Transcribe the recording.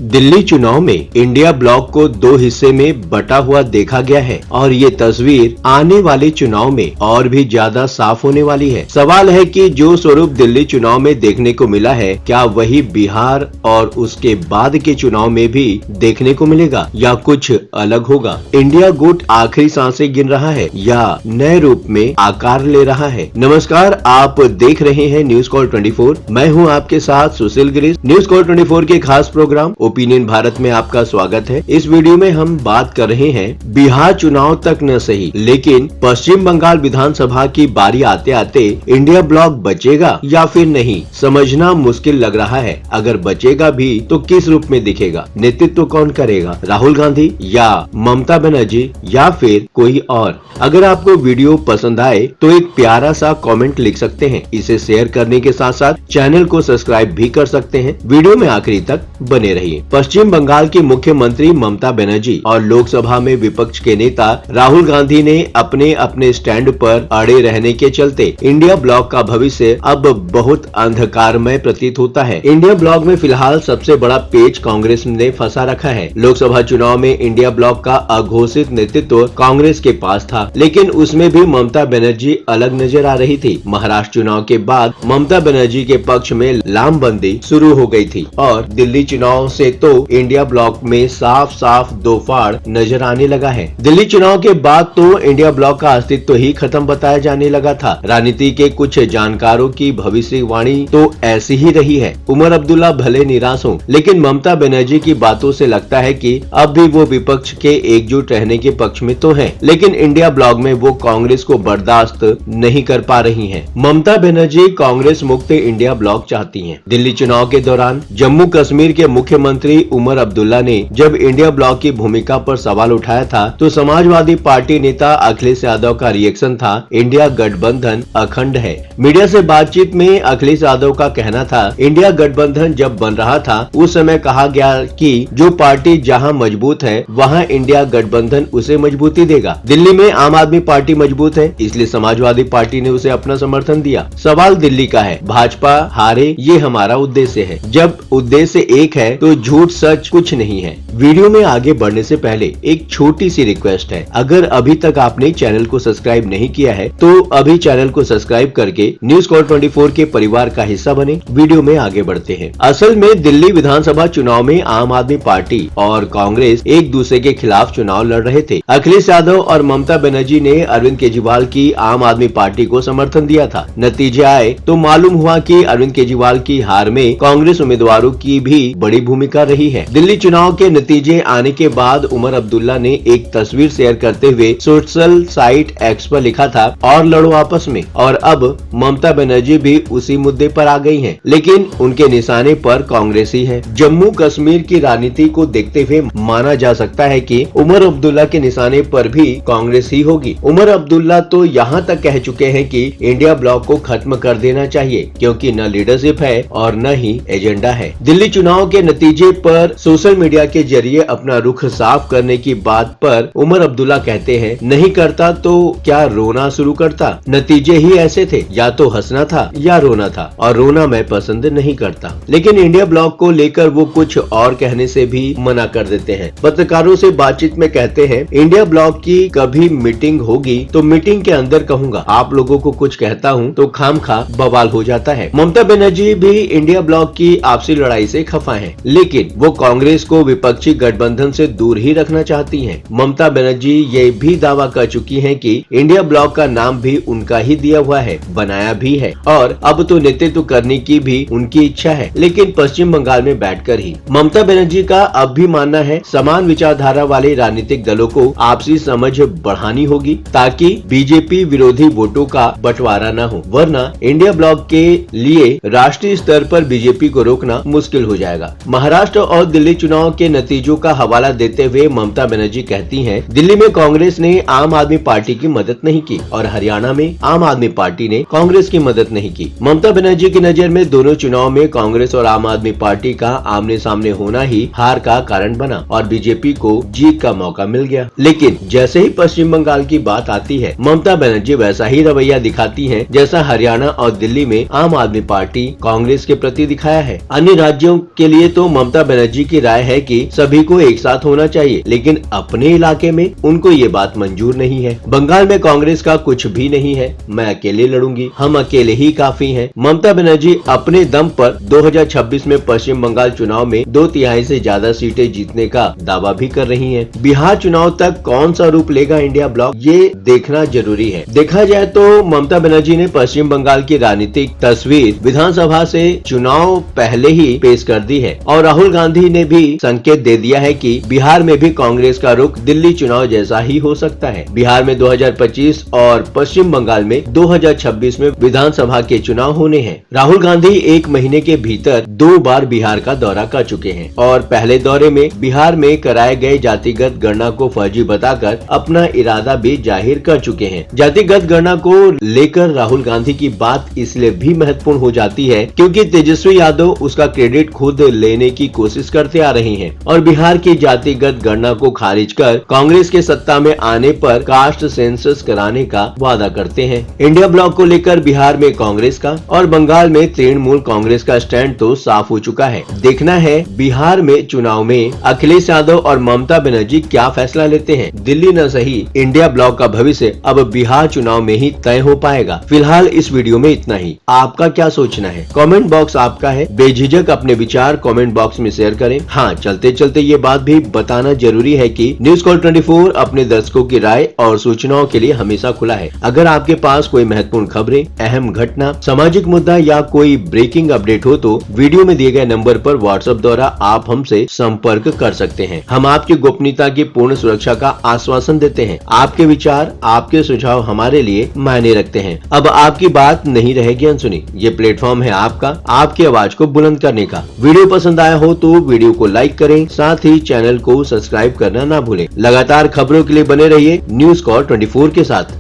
दिल्ली चुनाव में India block को दो हिस्से में बटा हुआ देखा गया है और ये तस्वीर आने वाले चुनाव में और भी ज्यादा साफ होने वाली है। सवाल है कि जो स्वरूप दिल्ली चुनाव में देखने को मिला है, क्या वही बिहार और उसके बाद के चुनाव में भी देखने को मिलेगा या कुछ अलग होगा? इंडिया गुट आखिरी सांसें गिन रहा है या नए रूप में आकार ले रहा है? नमस्कार, आप देख रहे हैं न्यूज कॉल 24। मैं हूं आपके साथ सुशील गिरीश। न्यूज कॉल 24 के खास प्रोग्राम ओपिनियन भारत में आपका स्वागत है। इस वीडियो में हम बात कर रहे हैं बिहार चुनाव तक न सही, लेकिन पश्चिम बंगाल विधानसभा की बारी आते आते इंडिया ब्लॉक बचेगा या फिर नहीं, समझना मुश्किल लग रहा है। अगर बचेगा भी तो किस रूप में दिखेगा? नेतृत्व कौन करेगा? राहुल गांधी या ममता बनर्जी या फिर कोई और? अगर आपको वीडियो पसंद आए तो एक प्यारा सा कमेंट लिख सकते हैं। इसे शेयर करने के साथ साथ चैनल को सब्सक्राइब भी कर सकते हैं। वीडियो में आखिरी तक बने रहिए। पश्चिम बंगाल की मुख्यमंत्री ममता बनर्जी और लोकसभा में विपक्ष के नेता राहुल गांधी ने अपने अपने स्टैंड पर अड़े रहने के चलते इंडिया ब्लॉक का भविष्य अब बहुत अंधकारमय प्रतीत होता है। इंडिया ब्लॉक में फिलहाल सबसे बड़ा पेच कांग्रेस ने फंसा रखा है। लोकसभा चुनाव में इंडिया ब्लॉक का अघोषित नेतृत्व कांग्रेस के पास था, लेकिन उसमें भी ममता बनर्जी अलग नजर आ रही थी। महाराष्ट्र चुनाव के बाद ममता बनर्जी के पक्ष में लामबंदी शुरू हो गई थी और दिल्ली चुनाव से तो इंडिया ब्लॉक में साफ साफ दो फाड़ नजर आने लगा है। दिल्ली चुनाव के बाद तो इंडिया ब्लॉक का अस्तित्व ही खत्म बताया जाने लगा था। राजनीति के कुछ जानकारों की भविष्यवाणी तो ऐसी ही रही है। उमर अब्दुल्ला भले निराश हो, लेकिन ममता बनर्जी की बातों से लगता है कि अब भी वो विपक्ष के एकजुट रहने के पक्ष में तो है, लेकिन इंडिया ब्लॉक में वो कांग्रेस को बर्दाश्त नहीं कर पा रही है। ममता बनर्जी कांग्रेस मुक्त इंडिया ब्लॉक चाहती है। दिल्ली चुनाव के दौरान जम्मू कश्मीर के मुख्यमंत्री उमर अब्दुल्ला ने जब इंडिया ब्लॉक की भूमिका पर सवाल उठाया था तो समाजवादी पार्टी नेता अखिलेश यादव का रिएक्शन था, इंडिया गठबंधन अखंड है। मीडिया से बातचीत में अखिलेश यादव का कहना था, इंडिया गठबंधन जब बन रहा था उस समय कहा गया कि जो पार्टी जहां मजबूत है वहां इंडिया गठबंधन उसे मजबूती देगा। दिल्ली में आम आदमी पार्टी मजबूत है, इसलिए समाजवादी पार्टी ने उसे अपना समर्थन दिया। सवाल दिल्ली का है, भाजपा हारे ये हमारा उद्देश्य है। जब उद्देश्य एक है तो झूठ सच कुछ नहीं है। वीडियो में आगे बढ़ने से पहले एक छोटी सी रिक्वेस्ट है, अगर अभी तक आपने चैनल को सब्सक्राइब नहीं किया है तो अभी चैनल को सब्सक्राइब करके न्यूज कॉल 24 के परिवार का हिस्सा बने। वीडियो में आगे बढ़ते हैं। असल में दिल्ली विधानसभा चुनाव में आम आदमी पार्टी और कांग्रेस एक दूसरे के खिलाफ चुनाव लड़ रहे थे। अखिलेश यादव और ममता बनर्जी ने अरविंद केजरीवाल की आम आदमी पार्टी को समर्थन दिया था। नतीजे आए तो मालूम हुआ कि अरविंद केजरीवाल की हार में कांग्रेस उम्मीदवारों की भी बड़ी भूमिका रही है। दिल्ली चुनाव के नतीजे आने के बाद उमर अब्दुल्ला ने एक तस्वीर शेयर करते हुए सोशल साइट एक्स पर लिखा था, और लड़ो आपस में। और अब ममता बनर्जी भी उसी मुद्दे पर आ गई हैं, लेकिन उनके निशाने पर कांग्रेस ही है। जम्मू कश्मीर की राजनीति को देखते हुए माना जा सकता है कि उमर अब्दुल्ला के निशाने पर भी कांग्रेस ही होगी। उमर अब्दुल्ला तो यहाँ तक कह चुके हैं कि इंडिया ब्लॉक को खत्म कर देना चाहिए, क्योंकि न लीडरशिप है और न ही एजेंडा है। दिल्ली चुनाव के नतीजे पर सोशल मीडिया के जरिए अपना रुख साफ करने की बात पर उमर अब्दुल्ला कहते हैं, नहीं करता तो क्या रोना शुरू करता? नतीजे ही ऐसे थे, या तो हंसना था या रोना था, और रोना मैं पसंद नहीं करता। लेकिन इंडिया ब्लॉक को लेकर वो कुछ और कहने से भी मना कर देते हैं। पत्रकारों से बातचीत में कहते हैं, इंडिया ब्लॉक की कभी मीटिंग होगी तो मीटिंग के अंदर कहूंगा, आप लोगों को कुछ कहता हूँ तो खामखा बवाल हो जाता है। ममता बनर्जी भी इंडिया ब्लॉक की आपसी लड़ाई से खफा है, लेकिन वो कांग्रेस को विपक्षी गठबंधन से दूर ही रखना चाहती हैं। ममता बनर्जी ये भी दावा कर चुकी हैं कि इंडिया ब्लॉक का नाम भी उनका ही दिया हुआ है, बनाया भी है, और अब तो नेतृत्व करने की भी उनकी इच्छा है, लेकिन पश्चिम बंगाल में बैठकर ही। ममता बनर्जी का अब भी मानना है, समान विचारधारा वाले राजनीतिक दलों को आपसी समझ बढ़ानी होगी ताकि बीजेपी विरोधी वोटों का बंटवारा न हो, वरना इंडिया ब्लॉक के लिए राष्ट्रीय स्तर पर बीजेपी को रोकना मुश्किल हो जाएगा। महाराष्ट्र और दिल्ली चुनाव के नतीजों का हवाला देते हुए ममता बनर्जी कहती हैं, दिल्ली में कांग्रेस ने आम आदमी पार्टी की मदद नहीं की और हरियाणा में आम आदमी पार्टी ने कांग्रेस की मदद नहीं की। ममता बनर्जी की नजर में दोनों चुनाव में कांग्रेस और आम आदमी पार्टी का आमने सामने होना ही हार का कारण बना और बीजेपी को जीत का मौका मिल गया। लेकिन जैसे ही पश्चिम बंगाल की बात आती है, ममता बनर्जी वैसा ही रवैया दिखाती हैं जैसा हरियाणा और दिल्ली में आम आदमी पार्टी कांग्रेस के प्रति दिखाया है। अन्य राज्यों के लिए तो ममता ममता बनर्जी की राय है कि सभी को एक साथ होना चाहिए, लेकिन अपने इलाके में उनको ये बात मंजूर नहीं है। बंगाल में कांग्रेस का कुछ भी नहीं है, मैं अकेले लड़ूंगी, हम अकेले ही काफी हैं। ममता बनर्जी अपने दम पर 2026 में पश्चिम बंगाल चुनाव में 2/3 से ज्यादा सीटें जीतने का दावा भी कर रही हैं। बिहार चुनाव तक कौन सा रूप लेगा इंडिया ब्लॉक, ये देखना जरूरी है। देखा जाए तो ममता बनर्जी ने पश्चिम बंगाल की राजनीतिक तस्वीर विधानसभा से चुनाव पहले ही पेश कर दी है और राहुल गांधी ने भी संकेत दे दिया है कि बिहार में भी कांग्रेस का रुख दिल्ली चुनाव जैसा ही हो सकता है। बिहार में 2025 और पश्चिम बंगाल में 2026 में विधानसभा के चुनाव होने हैं। राहुल गांधी 1 महीने के भीतर 2 बार बिहार का दौरा कर चुके हैं और पहले दौरे में बिहार में कराए गए जातिगत गणना को फर्जी बताकर अपना इरादा भी जाहिर कर चुके हैं। जातिगत गणना को लेकर राहुल गांधी की बात इसलिए भी महत्वपूर्ण हो जाती है क्योंकि तेजस्वी यादव उसका क्रेडिट खुद लेने की कोशिश करते आ रहे हैं और बिहार की जातिगत गणना को खारिज कर कांग्रेस के सत्ता में आने पर कास्ट सेंसस कराने का वादा करते हैं। इंडिया ब्लॉक को लेकर बिहार में कांग्रेस का और बंगाल में तृणमूल कांग्रेस का स्टैंड तो साफ हो चुका है। देखना है बिहार में चुनाव में अखिलेश यादव और ममता बनर्जी क्या फैसला लेते हैं। दिल्ली न सही, इंडिया ब्लॉक का भविष्य अब बिहार चुनाव में ही तय हो पाएगा। फिलहाल इस वीडियो में इतना ही। आपका क्या सोचना है? कमेंट बॉक्स आपका है, बेझिझक अपने विचार कमेंट बॉक्स में शेयर करें। हाँ, चलते चलते ये बात भी बताना जरूरी है कि न्यूज़ कॉल 24 अपने दर्शकों की राय और सूचनाओं के लिए हमेशा खुला है। अगर आपके पास कोई महत्वपूर्ण खबरें, अहम घटना, सामाजिक मुद्दा या कोई ब्रेकिंग अपडेट हो तो वीडियो में दिए गए नंबर पर व्हाट्सएप द्वारा आप हमसे संपर्क कर सकते हैं। हम आपकी गोपनीयता की पूर्ण सुरक्षा का आश्वासन देते हैं। आपके विचार, आपके सुझाव हमारे लिए मायने रखते हैं। अब आपकी बात नहीं रहेगी अनसुनी। ये प्लेटफॉर्म है आपका, आपकी आवाज को बुलंद करने का। वीडियो पसंद आया हो तो वीडियो को लाइक करें, साथ ही चैनल को सब्सक्राइब करना ना भूलें। लगातार खबरों के लिए बने रहिए न्यूज़ कॉल 24 के साथ।